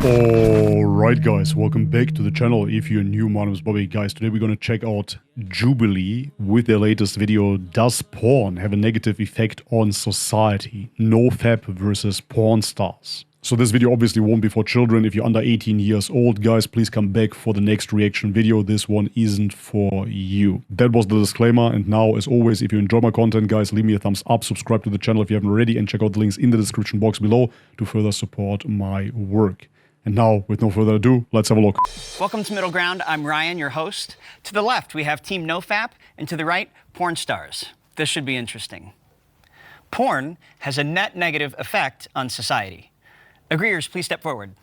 Alright guys, welcome back to the channel. If you're new, my name is Bobby. Guys, today we're gonna check out Jubilee with their latest video, Does Porn Have a Negative Effect on Society? NOFAP versus Pornstars. So this video obviously won't be for children. If you're under 18 years old, guys, please come back for the next reaction video. This one isn't for you. That was the disclaimer, and now, as always, if you enjoy my content, guys, leave me a thumbs up, subscribe to the channel if you haven't already, and check out the links in the description box below to further support my work. And now, with no further ado, let's have a look. Welcome to Middle Ground. I'm Ryan, your host. To the left, we have Team NoFap, and to the right, Pornstars. This should be interesting. Porn has a net negative effect on society. Agreeers, please step forward.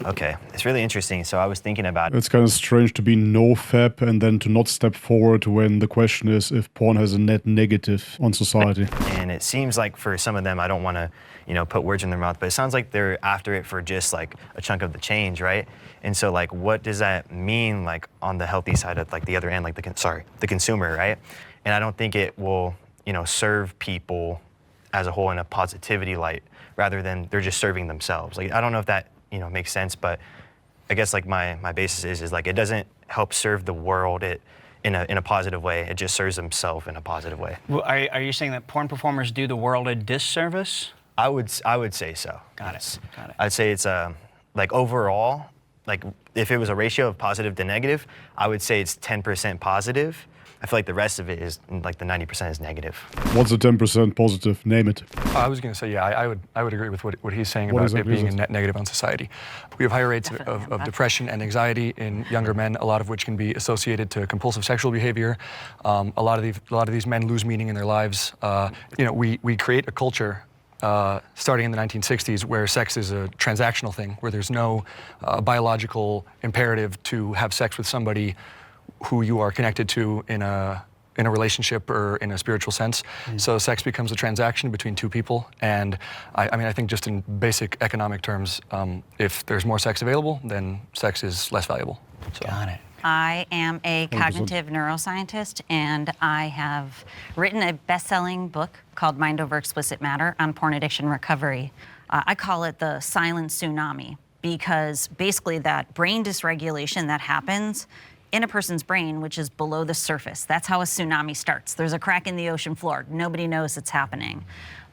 Okay, it's really interesting. So I was thinking about It's kind of strange to be NoFap and then to not step forward when the question is if porn has a net negative on society. And it seems like for some of them, I don't want to, put words in their mouth, but it sounds like they're after it for just like a chunk of the change, right? And so like, what does that mean like on the healthy side of like the other end, like the consumer, right? And I don't think it will, serve people as a whole in a positivity light, rather than they're just serving themselves. Like, I don't know if that, makes sense, but I guess like my basis is like, it doesn't help serve the world in a positive way. It just serves themselves in a positive way. Well, are you saying that porn performers do the world a disservice? I would say so. Got it. I'd say it's like overall, like if it was a ratio of positive to negative, I would say it's 10% positive. I feel like the rest of it is like the 90% is negative. What's the 10% positive? Name it. I was going to say, yeah, I would agree with what he's saying about it being a net negative on society. We have higher rates of depression and anxiety in younger men, a lot of which can be associated to compulsive sexual behavior. A lot of these men lose meaning in their lives. We create a culture starting in the 1960s where sex is a transactional thing, where there's no biological imperative to have sex with somebody who you are connected to in a relationship or in a spiritual sense. So sex becomes a transaction between two people, and I think just in basic economic terms, if there's more sex available, then sex is less valuable. So. Got it. I am a cognitive neuroscientist, and I have written a best-selling book called Mind Over Explicit Matter on porn addiction recovery. I call it the silent tsunami, because basically that brain dysregulation that happens in a person's brain, which is below the surface. That's how a tsunami starts. There's a crack in the ocean floor. Nobody knows it's happening.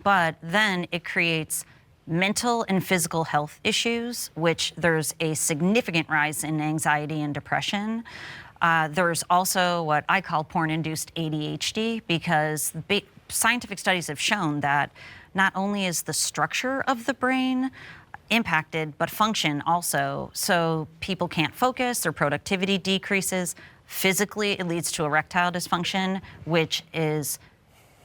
But then it creates mental and physical health issues, which there's a significant rise in anxiety and depression. There's also what I call porn-induced ADHD, because scientific studies have shown that not only is the structure of the brain impacted, but function also. So people can't focus, their productivity decreases. Physically, it leads to erectile dysfunction, which is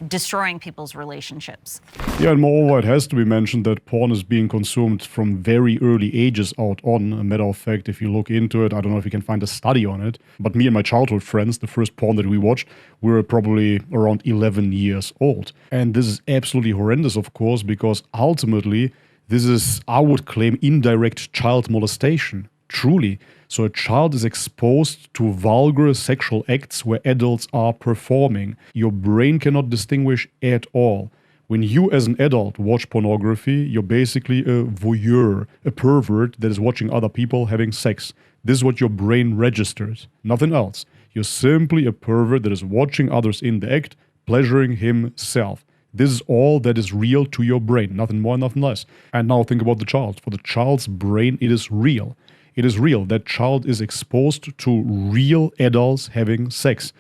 destroying people's relationships. Yeah, and moreover, it has to be mentioned that porn is being consumed from very early ages out on. A matter of fact, if you look into it, I don't know if you can find a study on it, but me and my childhood friends, the first porn that we watched, we were probably around 11 years old. And this is absolutely horrendous, of course, because ultimately, this is, I would claim, indirect child molestation, truly. So a child is exposed to vulgar sexual acts where adults are performing. Your brain cannot distinguish at all. When you as an adult watch pornography, you're basically a voyeur, a pervert that is watching other people having sex. This is what your brain registers, nothing else. You're simply a pervert that is watching others in the act, pleasuring himself. This is all that is real to your brain, nothing more, nothing less. And now think about the child. For the child's brain, it is real. It is real. That child is exposed to real adults having sex.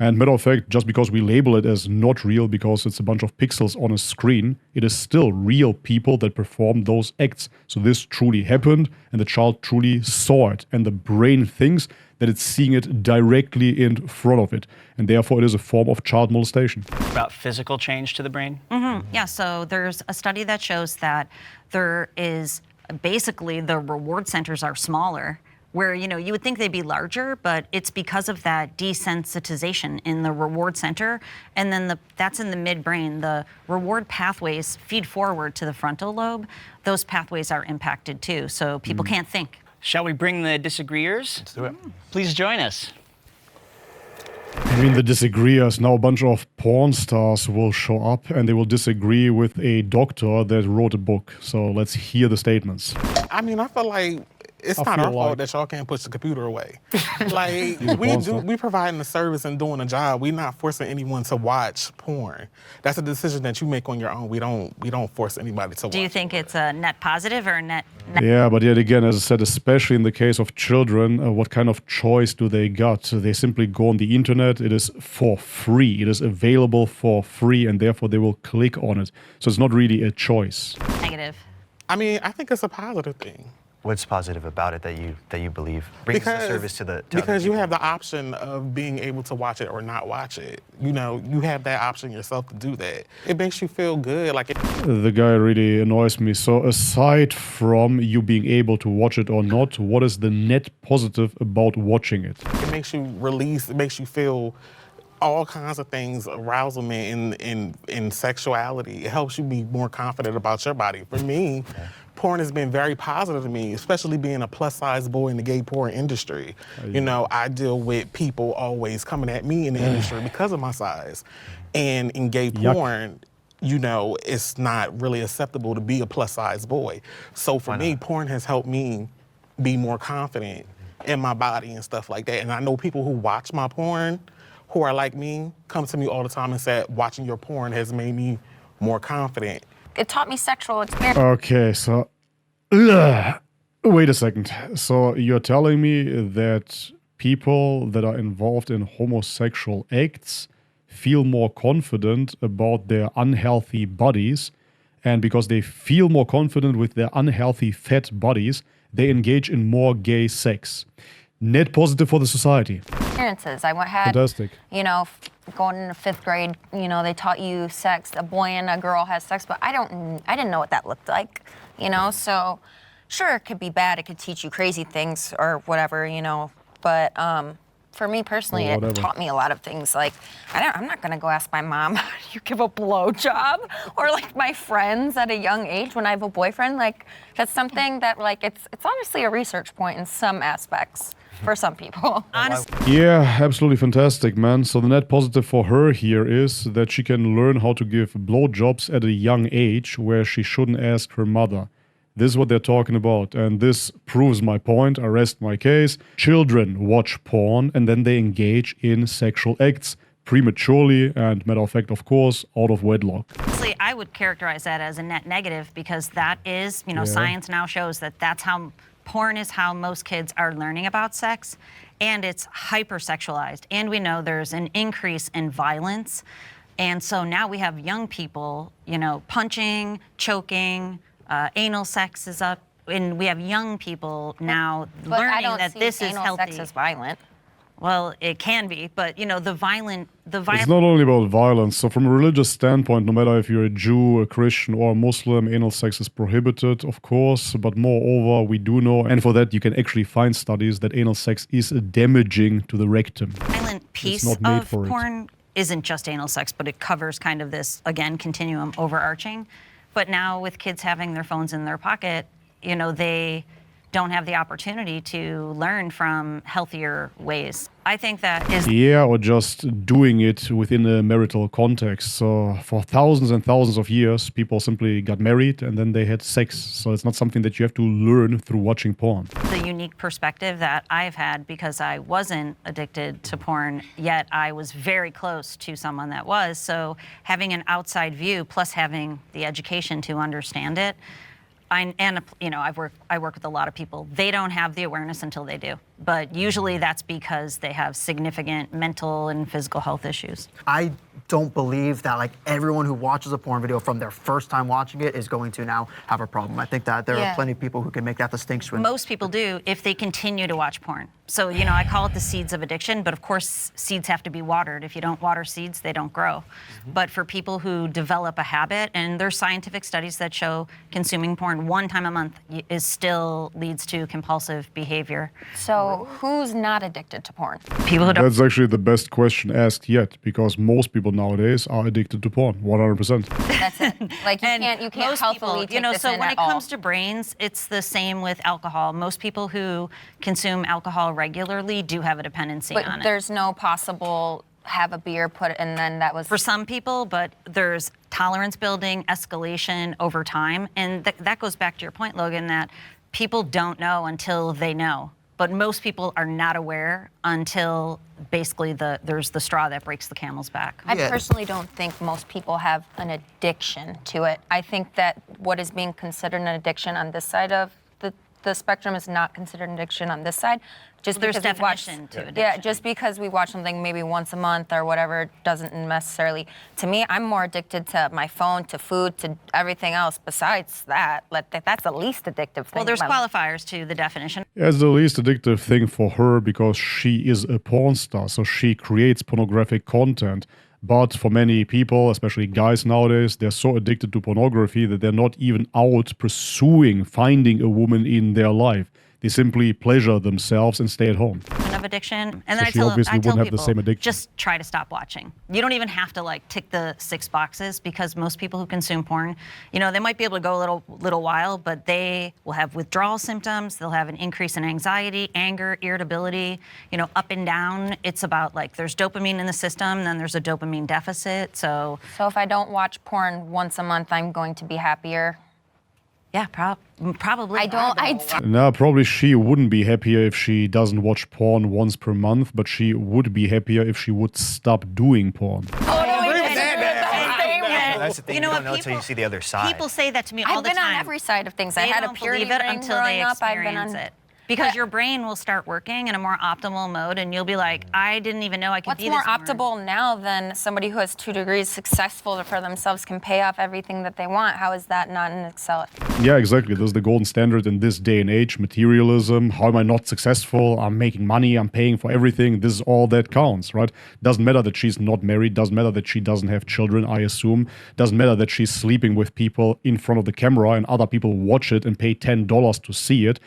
And matter of fact, just because we label it as not real because it's a bunch of pixels on a screen, it is still real people that perform those acts. So this truly happened, and the child truly saw it. And the brain thinks that it's seeing it directly in front of it. And therefore, it is a form of child molestation. About physical change to the brain? Yeah, so there's a study that shows that there is basically the reward centers are smaller, where you would think they'd be larger, but it's because of that desensitization in the reward center, and then that's in the midbrain. The reward pathways feed forward to the frontal lobe. Those pathways are impacted too, so people can't think. Shall we bring the disagreeers? Let's do it. Please join us. I mean, the disagreeers, now a bunch of porn stars will show up and they will disagree with a doctor that wrote a book. So let's hear the statements. I mean, I feel like it's not our fault that y'all can't push the computer away. Like, we providing a service and doing a job. We're not forcing anyone to watch porn. That's a decision that you make on your own. We don't force anybody to watch. Do you think it's a net positive or a net? Yeah, but yet again, as I said, especially in the case of children, what kind of choice do they got? They simply go on the internet. It is for free. It is available for free, and therefore they will click on it. So it's not really a choice. Negative. I mean, I think it's a positive thing. What's positive about it that you believe brings the service to because you have the option of being able to watch it or not watch it. You know, you have that option yourself to do that. It makes you feel good. Like the guy really annoys me. So aside from you being able to watch it or not, what is the net positive about watching it? It makes you release. It makes you feel all kinds of things, arousement in sexuality. It helps you be more confident about your body. For me, porn has been very positive to me, especially being a plus-size boy in the gay porn industry. You know, I deal with people always coming at me in the industry because of my size. And in gay porn, you know, it's not really acceptable to be a plus-size boy. So for me, porn has helped me be more confident in my body and stuff like that. And I know people who watch my porn who are like me come to me all the time and say, watching your porn has made me more confident. It taught me sexual experience. Okay, so wait a second. So you're telling me that people that are involved in homosexual acts feel more confident about their unhealthy bodies, and because they feel more confident with their unhealthy fat bodies, they engage in more gay sex. Net positive for the society. Experiences. I had, fantastic. You know, going into 5th grade, you know, they taught you sex. A boy and a girl has sex, but I didn't know what that looked like, you know. So, sure, it could be bad. It could teach you crazy things or whatever, you know. But for me personally, it taught me a lot of things. Like, I'm not gonna go ask my mom, how do you give a blowjob? Or like my friends at a young age when I have a boyfriend. Like, that's something that like it's honestly a research point in some aspects. For some people. Honestly. Yeah, absolutely fantastic, man. So the net positive for her here is that she can learn how to give blowjobs at a young age where she shouldn't ask her mother. This is what they're talking about, and this proves my point. I rest my case. Children watch porn and then they engage in sexual acts prematurely and, matter of fact, of course, out of wedlock. Honestly, I would characterize that as a net negative because that is, you know, science now shows that that's how porn is how most kids are learning about sex, and it's hypersexualized. And we know there's an increase in violence. And so now we have young people, you know, punching, choking, anal sex is up. And we have young people now learning that this is healthy. Sex is violent. Well, it can be, but you know, the violent. It's not only about violence. So from a religious standpoint, no matter if you're a Jew, a Christian, or a Muslim, anal sex is prohibited, of course. But moreover, we do know, and for that you can actually find studies that anal sex is damaging to the rectum. Violent piece of porn isn't just anal sex, but it covers kind of this, again, continuum overarching. But now with kids having their phones in their pocket, you know, they don't have the opportunity to learn from healthier ways. I think that is... Yeah, or just doing it within a marital context. So for thousands and thousands of years, people simply got married and then they had sex. So it's not something that you have to learn through watching porn. The unique perspective that I've had because I wasn't addicted to porn, yet I was very close to someone that was. So having an outside view plus having the education to understand it, you know, I work with a lot of people. They don't have the awareness until they do. But usually that's because they have significant mental and physical health issues. I don't believe that like everyone who watches a porn video from their first time watching it is going to now have a problem. I think that there are plenty of people who can make that distinction. Most people do if they continue to watch porn. So, you know, I call it the seeds of addiction, but of course seeds have to be watered. If you don't water seeds, they don't grow. But for people who develop a habit, and there's scientific studies that show consuming porn one time a month still leads to compulsive behavior. So who's not addicted to porn? People who don't. That's actually the best question asked yet, because most people nowadays are addicted to porn, 100%. That's it. Like you can't healthily take this so in when at it comes to brains, it's the same with alcohol. Most people who consume alcohol regularly do have a dependency on it. But there's no possible have a beer, and then that was for some people, but there's tolerance building, escalation over time. And that goes back to your point, Logan, that people don't know until they know. But most people are not aware until basically there's the straw that breaks the camel's back. I personally don't think most people have an addiction to it. I think that what is being considered an addiction on this side of the spectrum is not considered an addiction on this side. Just there's because definition to addiction. Yeah, just because we watch something maybe once a month or whatever doesn't necessarily. To me, I'm more addicted to my phone, to food, to everything else besides that. That's the least addictive thing. Well, there's qualifiers to the definition. It's the least addictive thing for her because she is a porn star, so she creates pornographic content. But for many people, especially guys nowadays, they're so addicted to pornography that they're not even out pursuing finding a woman in their life. They simply pleasure themselves and stay at home. Of addiction, and then So she obviously wouldn't have the same addiction. Just try to stop watching. You don't even have to like tick the 6 boxes, because most people who consume porn, you know, they might be able to go a little while, but they will have withdrawal symptoms. They'll have an increase in anxiety, anger, irritability, you know, up and down. It's about like there's dopamine in the system, then there's a dopamine deficit. So if I don't watch porn once a month, I'm going to be happier. Yeah, probably. No, probably she wouldn't be happier if she doesn't watch porn once per month, but she would be happier if she would stop doing porn. That's the thing. You don't know until you see the other side. People say that to me all the time. I've been on every side of things. I had a purity believe it ring until growing they up. I've been experience on it. Because your brain will start working in a more optimal mode, and you'll be like, I didn't even know I could be this. What's more optimal now than somebody who has 2 degrees, successful for themselves, can pay off everything that they want? How is that not an excel? Yeah, exactly. This is the golden standard in this day and age. Materialism. How am I not successful? I'm making money. I'm paying for everything. This is all that counts, right? Doesn't matter that she's not married. Doesn't matter that she doesn't have children, I assume. Doesn't matter that she's sleeping with people in front of the camera and other people watch it and pay $10 to see it.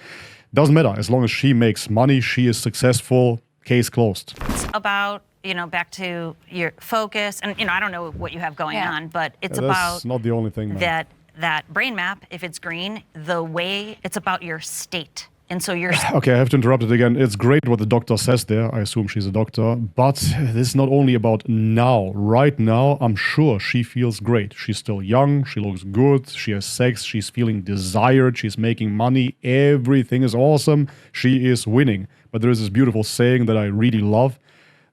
Doesn't matter. As long as she makes money, she is successful. Case closed. It's about, you know, back to your focus. And, you know, I don't know what you have going on, but it's That's about not the only thing, man. that brain map, if it's green, the way it's about your state. And so you're... Okay, I have to interrupt it again. It's great what the doctor says there. I assume she's a doctor. But this is not only about now. Right now, I'm sure she feels great. She's still young. She looks good. She has sex. She's feeling desired. She's making money. Everything is awesome. She is winning. But there is this beautiful saying that I really love.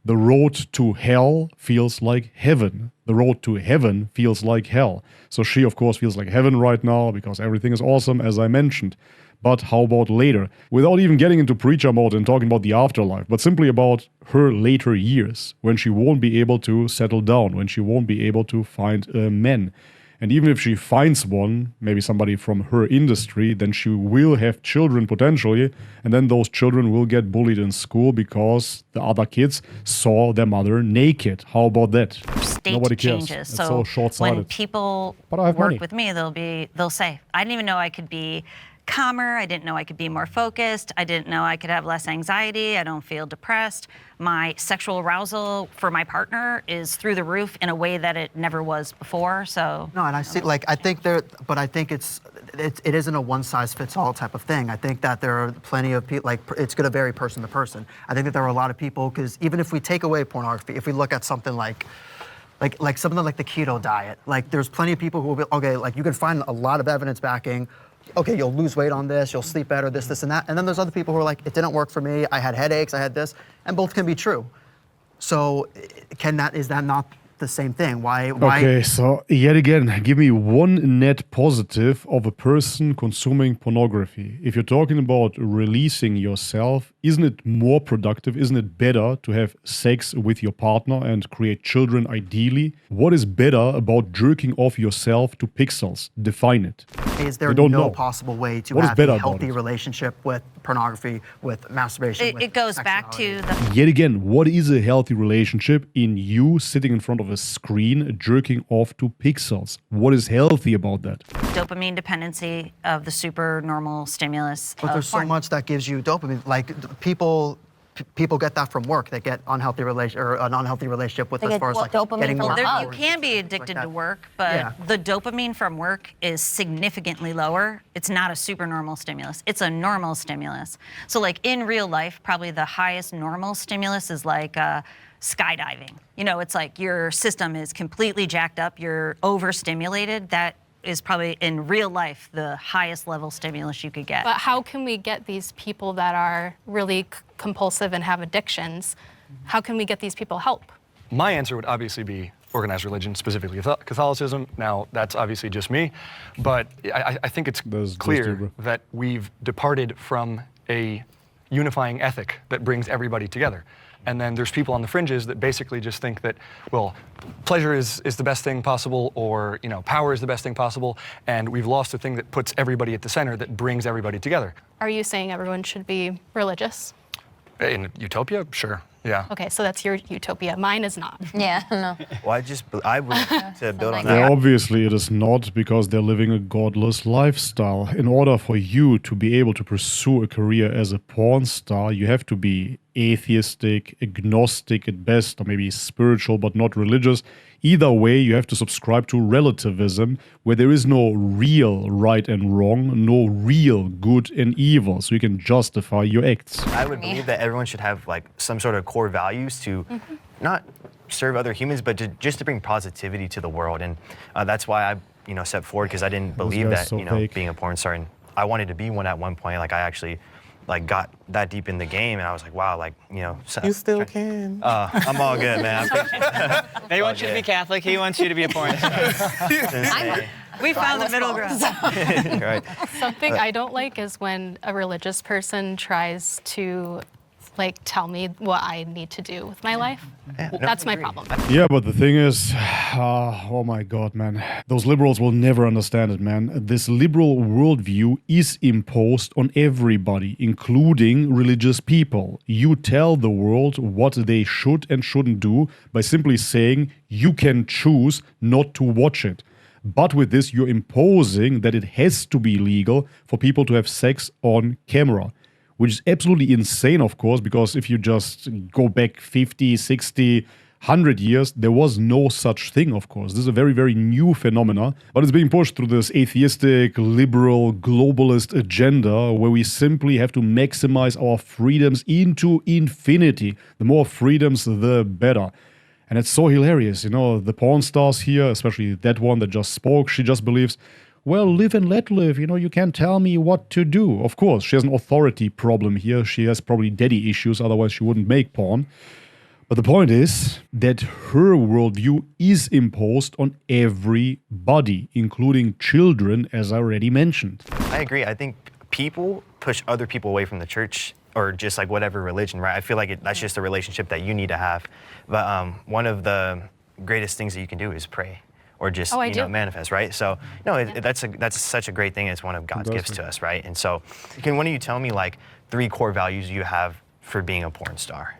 The road to hell feels like heaven. The road to heaven feels like hell. So she, of course, feels like heaven right now because everything is awesome, as I mentioned. But how about later? Without even getting into preacher mode and talking about the afterlife, but simply about her later years, when she won't be able to settle down, when she won't be able to find a man. And even if she finds one, maybe somebody from her industry, then she will have children potentially, and then those children will get bullied in school because the other kids saw their mother naked. How about that? State Nobody cares. changes. It's so short-sighted. When people work with me, they'll say, I didn't even know I could be calmer. I didn't know I could be more focused. I didn't know I could have less anxiety. I don't feel depressed. My sexual arousal for my partner is through the roof in a way that it never was before. So no, and I see, like, I think it isn't a one-size-fits-all type of thing. I think that there are plenty of people, like, it's going to vary person to person. I think that there are a lot of people, because even if we take away pornography, if we look at something like something like the keto diet, like, there's plenty of people who will be, okay, like, you can find a lot of evidence backing, okay, you'll lose weight on this, you'll sleep better, this, and that. And then there's other people who are like, it didn't work for me, I had headaches, I had this, and both can be true. So is that not the same thing? Why? Okay, so yet again, give me one net positive of a person consuming pornography. If you're talking about releasing yourself, isn't it more productive? Isn't it better to have sex with your partner and create children ideally? What is better about jerking off yourself to pixels? Define it. Is there no possible way to have a healthy relationship with pornography, with masturbation? It goes back to the... Yet again, what is a healthy relationship in you sitting in front of a screen jerking off to pixels? What is healthy about that? Dopamine dependency of the super normal stimulus. But there's so much that gives you dopamine. Like, people get that from work. They get an unhealthy relationship with, as far as like getting more hours. You can be addicted to work, but the dopamine from work is significantly lower. It's not a super normal stimulus. It's a normal stimulus. So like in real life, probably the highest normal stimulus is like skydiving. You know, it's like your system is completely jacked up, you're overstimulated. That is probably in real life the highest level stimulus you could get. But how can we get these people that are really compulsive and have addictions, how can we get these people help? My answer would obviously be organized religion, specifically Catholicism. Now, that's obviously just me, but I think it's clear that we've departed from a unifying ethic that brings everybody together. And then there's people on the fringes that basically just think that, well, pleasure is the best thing possible, or, you know, power is the best thing possible, and we've lost the thing that puts everybody at the center, that brings everybody together. Are you saying everyone should be religious? In utopia? Sure, yeah. Okay, so that's your utopia. Mine is not. Yeah, no. Well, I would, to build on Yeah, that. obviously it is not, because they're living a godless lifestyle. In order for you to be able to pursue a career as a porn star, you have to be atheistic, agnostic at best, or maybe spiritual but not religious. Either way, you have to subscribe to relativism, where there is no real right and wrong, no real good and evil, so you can justify your acts. I would believe that everyone should have like some sort of core values to not serve other humans, but just to bring positivity to the world. And that's why I, stepped forward, because I didn't believe that, so fake. being a porn star, and I wanted to be one at one point. Like, I actually got that deep in the game, and I was like, wow, You still can. I'm all good, man. They want you to be Catholic. He wants you to be a porn star. We found the middle ground. Right. Something I don't like is when a religious person tries to tell me what I need to do with my life. That's my problem. Yeah, but the thing is, oh my God, man. Those liberals will never understand it, man. This liberal worldview is imposed on everybody, including religious people. You tell the world what they should and shouldn't do by simply saying you can choose not to watch it. But with this, you're imposing that it has to be legal for people to have sex on camera, which is absolutely insane, of course, because if you just go back 50, 60, 100 years, there was no such thing, of course. This is a very, very new phenomena, but it's being pushed through this atheistic, liberal, globalist agenda where we simply have to maximize our freedoms into infinity. The more freedoms, the better. And it's so hilarious, the porn stars here, especially that one that just spoke, she just believes, well, live and let live, you can't tell me what to do. Of course, she has an authority problem here. She has probably daddy issues, otherwise she wouldn't make porn. But the point is that her worldview is imposed on everybody, including children, as I already mentioned. I agree. I think people push other people away from the church, or just whatever religion, right? I feel like that's just a relationship that you need to have. But one of the greatest things that you can do is pray, or just manifest, right? So that's such a great thing. It's one of God's gifts to us, right? And so, can one of you tell me 3 core values you have for being a porn star?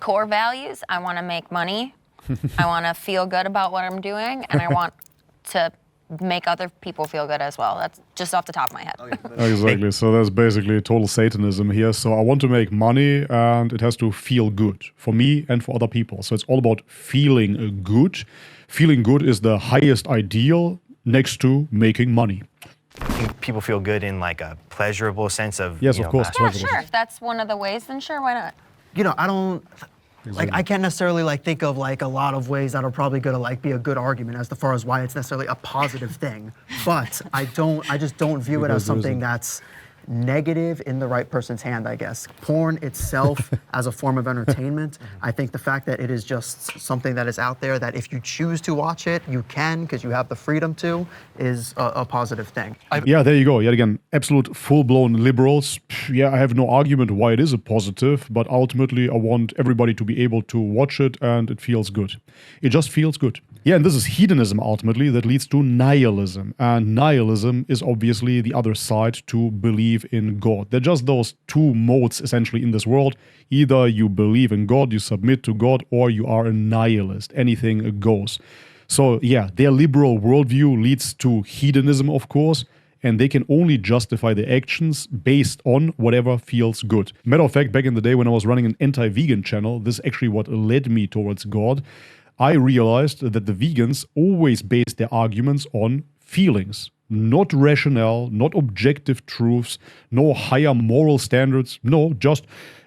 Core values: I want to make money, I want to feel good about what I'm doing, and I want to make other people feel good as well. That's just off the top of my head. Exactly. So that's basically total Satanism here. So I want to make money, and it has to feel good for me and for other people. So it's all about feeling good. Feeling good is the highest ideal next to making money. People feel good in a pleasurable sense of yes, of course. Yeah, sure. If that's one of the ways, then sure, why not? I don't. I can't necessarily think of a lot of ways that are probably going to be a good argument as far as why it's necessarily a positive thing. But I just don't view it as something that's negative in the right person's hand, I guess. Porn itself as a form of entertainment, I think the fact that it is just something that is out there that if you choose to watch it, you can, because you have the freedom to, is a positive thing. Yeah, there you go. Yet again, absolute full-blown liberals. Yeah, I have no argument why it is a positive, but ultimately I want everybody to be able to watch it, and it feels good. It just feels good. Yeah, and this is hedonism ultimately that leads to nihilism. And nihilism is obviously the other side to believe in God. They're just those 2 modes essentially in this world. Either you believe in God, you submit to God, or you are a nihilist. Anything goes. So yeah, their liberal worldview leads to hedonism, of course, and they can only justify their actions based on whatever feels good. Matter of fact, back in the day when I was running an anti-vegan channel, this is actually what led me towards God. I realized that the vegans always base their arguments on feelings, not rationale, not objective truths, no higher moral standards, no, just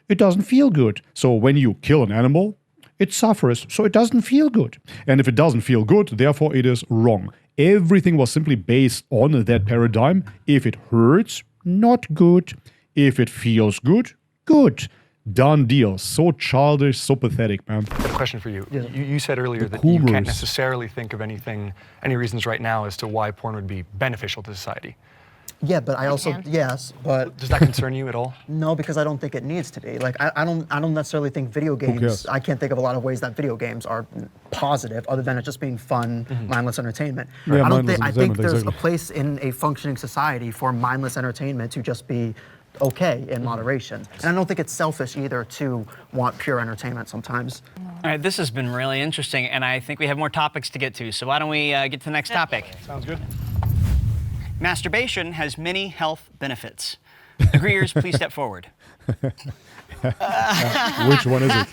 it doesn't feel good. So when you kill an animal, it suffers, so it doesn't feel good. And if it doesn't feel good, therefore it is wrong. Everything was simply based on that paradigm. If it hurts, not good. If it feels good, good. Done deal. So childish, so pathetic, man. I have a question for you. You said earlier that you can't necessarily think of any reasons right now as to why porn would be beneficial to society. Yeah, but I also, yes, but... Does that concern you at all? No, because I don't think it needs to be. Like, I don't necessarily think video games, I can't think of a lot of ways that video games are positive other than it just being fun, mindless entertainment. Yeah, I think there's a place in a functioning society for mindless entertainment to just be okay in moderation. And I don't think it's selfish either to want pure entertainment sometimes. All right, this has been really interesting, and I think we have more topics to get to, so why don't we get to the next topic? Sounds good. Masturbation has many health benefits. Agreeers, please step forward. Which one is it?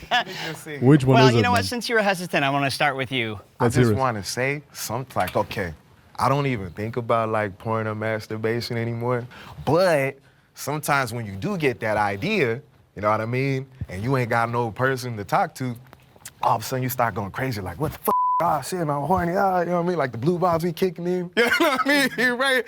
Which one is it? Well, you know what? Since you were hesitant, I want to start with you. I just want to say something like, okay, I don't even think about like porn or masturbation anymore, but sometimes when you do get that idea, you know what I mean, and you ain't got no person to talk to, all of a sudden you start going crazy, like, what the fuck? Oh shit, I'm horny, you know what I mean? Like the blue balls be kicking in, you know what I mean, right?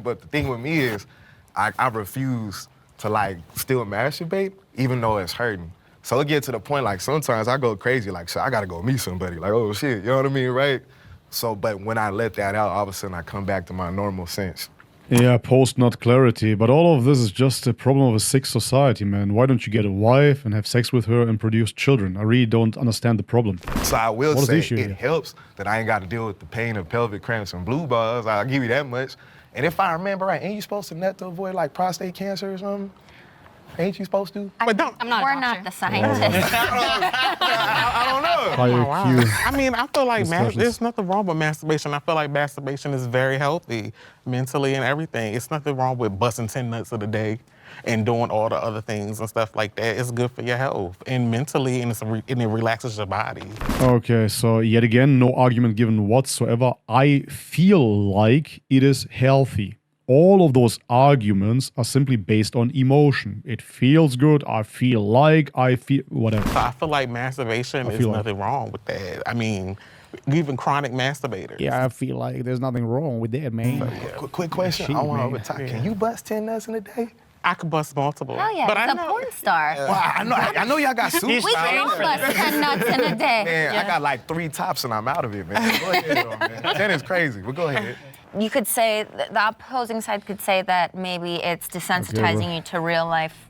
But the thing with me is, I refuse to like still masturbate, even though it's hurting. So it gets to the point like sometimes I go crazy, like, so I gotta go meet somebody, like, oh shit, you know what I mean, right? So, but when I let that out, all of a sudden I come back to my normal sense. Yeah, post not clarity, but all of this is just a problem of a sick society, man. Why don't you get a wife and have sex with her and produce children? I really don't understand the problem. So I will say it helps that I ain't got to deal with the pain of pelvic cramps and blue balls. I'll give you that much. And if I remember right, ain't you supposed to nut to avoid like prostate cancer or something? Ain't you supposed to? We're not the scientists. I don't know. I mean, I feel like there's nothing wrong with masturbation. I feel like masturbation is very healthy mentally and everything. It's nothing wrong with busting 10 nuts a day and doing all the other things and stuff like that. It's good for your health and mentally, and it relaxes your body. Okay, so yet again, no argument given whatsoever. I feel like it is healthy. All of those arguments are simply based on emotion. It feels good, I feel whatever. So I feel like masturbation is nothing wrong with that. I mean, even chronic masturbators. Yeah, I feel like there's nothing wrong with that, man. Quick question, I want to overtalk. Can you bust 10 nuts in a day? I could bust multiple. Hell yeah, but it's a porn star. Well, I know y'all got super We can all bust 10 nuts in a day. Man, I got like 3 tops and I'm out of it, man. Go ahead, though, man. 10 is crazy, but go ahead. You could say, the opposing side could say that maybe it's desensitizing you to real life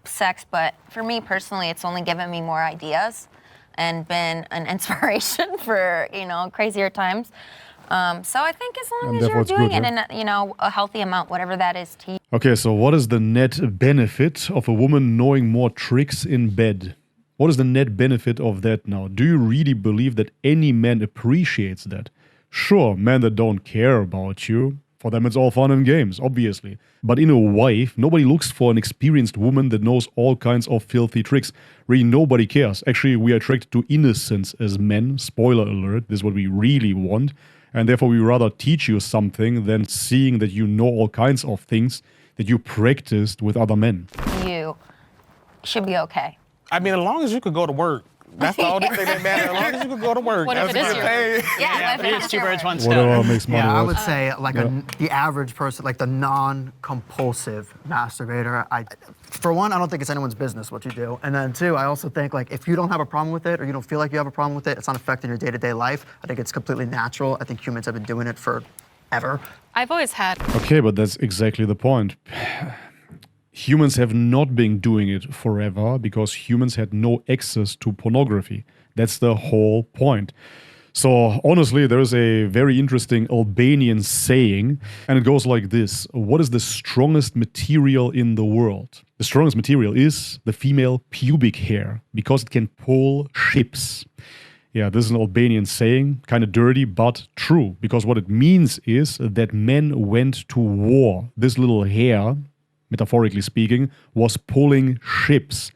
sex, but for me personally, it's only given me more ideas and been an inspiration for, crazier times. So I think as long as you're doing it in a healthy amount, whatever that is to you. Okay, so what is the net benefit of a woman knowing more tricks in bed? What is the net benefit of that now? Do you really believe that any man appreciates that? Sure, men that don't care about you, for them it's all fun and games, obviously. But in a wife, nobody looks for an experienced woman that knows all kinds of filthy tricks. Really, nobody cares. Actually, we are attracted to innocence as men. Spoiler alert, this is what we really want. And therefore, we rather teach you something than seeing that you know all kinds of things that you practiced with other men. You should be okay. I mean, as long as you could go to work. That's the only thing that matters. As long as you can go to work. What if it is your work? Yeah, It's two birds, one Whatever stone. makes money. I would say like the average person, like the non-compulsive masturbator, for one, I don't think it's anyone's business what you do. And then two, I also think like if you don't have a problem with it or you don't feel like you have a problem with it, it's not affecting your day-to-day life. I think it's completely natural. I think humans have been doing it forever. I've always had. Okay, but that's exactly the point. Humans have not been doing it forever because humans had no access to pornography. That's the whole point. So honestly, there is a very interesting Albanian saying, and it goes like this. What is the strongest material in the world? The strongest material is the female pubic hair because it can pull ships. Yeah, this is an Albanian saying, kind of dirty, but true. Because what it means is that men went to war. This little hair, metaphorically speaking, was pulling ships.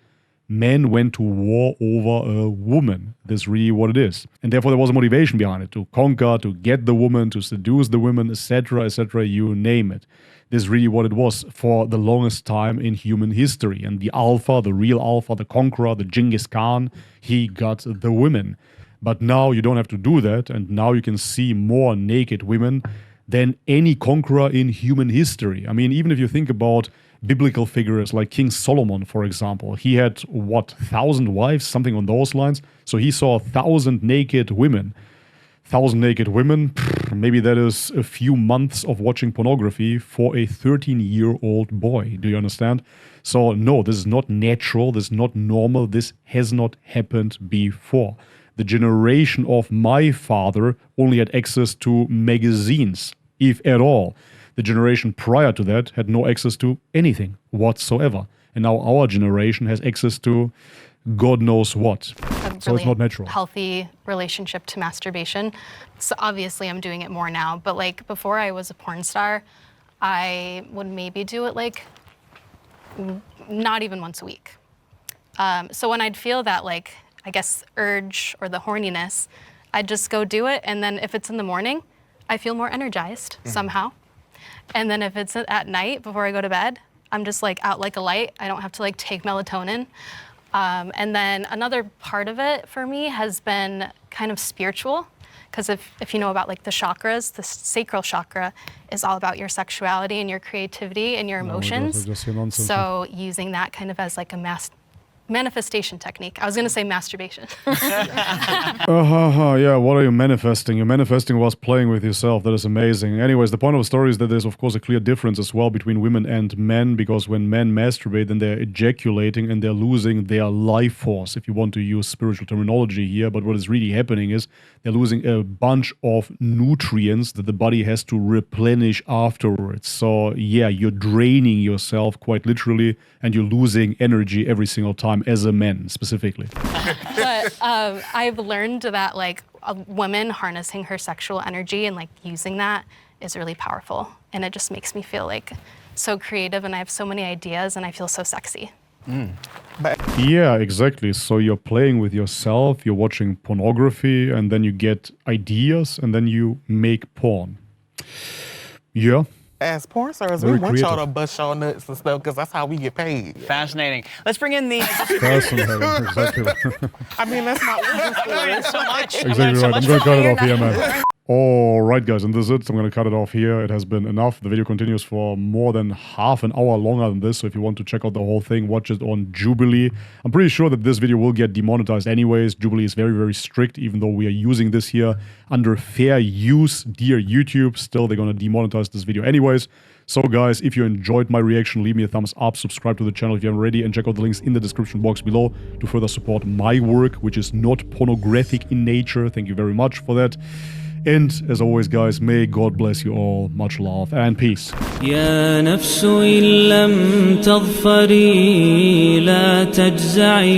Men went to war over a woman. That's really what it is. And therefore there was a motivation behind it, to conquer, to get the woman, to seduce the women, etc., etc., you name it. This is really what it was for the longest time in human history. And the alpha, the real alpha, the conqueror, the Genghis Khan, he got the women. But now you don't have to do that, and now you can see more naked women than any conqueror in human history. I mean, even if you think about biblical figures like King Solomon, for example, he had, 1,000 wives, something on those lines? So he saw 1,000 naked women. 1,000 naked women, maybe that is a few months of watching pornography for a 13-year-old boy. Do you understand? So no, this is not natural, this is not normal, this has not happened before. The generation of my father only had access to magazines, if at all. The generation prior to that had no access to anything whatsoever. And now our generation has access to God knows what. So it's not natural. Healthy relationship to masturbation. So obviously I'm doing it more now, but like before I was a porn star, I would maybe do it like not even once a week. So when I'd feel that like, I guess, urge or the horniness, I'd just go do it. And then if it's in the morning, I feel more energized somehow. And then if it's at night before I go to bed, I'm just like out like a light. I don't have to like take melatonin. And then another part of it for me has been kind of spiritual, because if you know about like the chakras, the sacral chakra is all about your sexuality and your creativity and your emotions. So using that kind of as like a manifestation technique. I was going to say masturbation. Yeah, what are you manifesting? You're manifesting whilst playing with yourself. That is amazing. Anyways, the point of the story is that there's of course a clear difference as well between women and men, because when men masturbate, then they're ejaculating and they're losing their life force, if you want to use spiritual terminology here. But what is really happening is they're losing a bunch of nutrients that the body has to replenish afterwards. So yeah, you're draining yourself quite literally, and you're losing energy every single time as a man specifically. But I've learned that like a woman harnessing her sexual energy and like using that is really powerful. And it just makes me feel like so creative, and I have so many ideas, and I feel so sexy. Yeah, exactly. So you're playing with yourself, you're watching pornography, and then you get ideas, and then you make porn. Yeah. As porn stars, we want y'all to bust y'all nuts and stuff, because that's how we get paid. Fascinating. Let's bring in the... Fascinating, exactly. I mean, that's not what so much. Exactly right. I'm going to cut it off here, man. Alright guys, and this is it. So I'm going to cut it off here. It has been enough. The video continues for more than half an hour longer than this, so if you want to check out the whole thing, watch it on Jubilee. I'm pretty sure that this video will get demonetized anyways. Jubilee is very, very strict, even though we are using this here under fair use. Dear YouTube, still they're going to demonetize this video anyways. So guys, if you enjoyed my reaction, leave me a thumbs up, subscribe to the channel if you haven't already, and check out the links in the description box below to further support my work, which is not pornographic in nature. Thank you very much for that. And as always guys, may God bless you all. Much love and peace. يا نفس إن لم تظفري لا تجزعي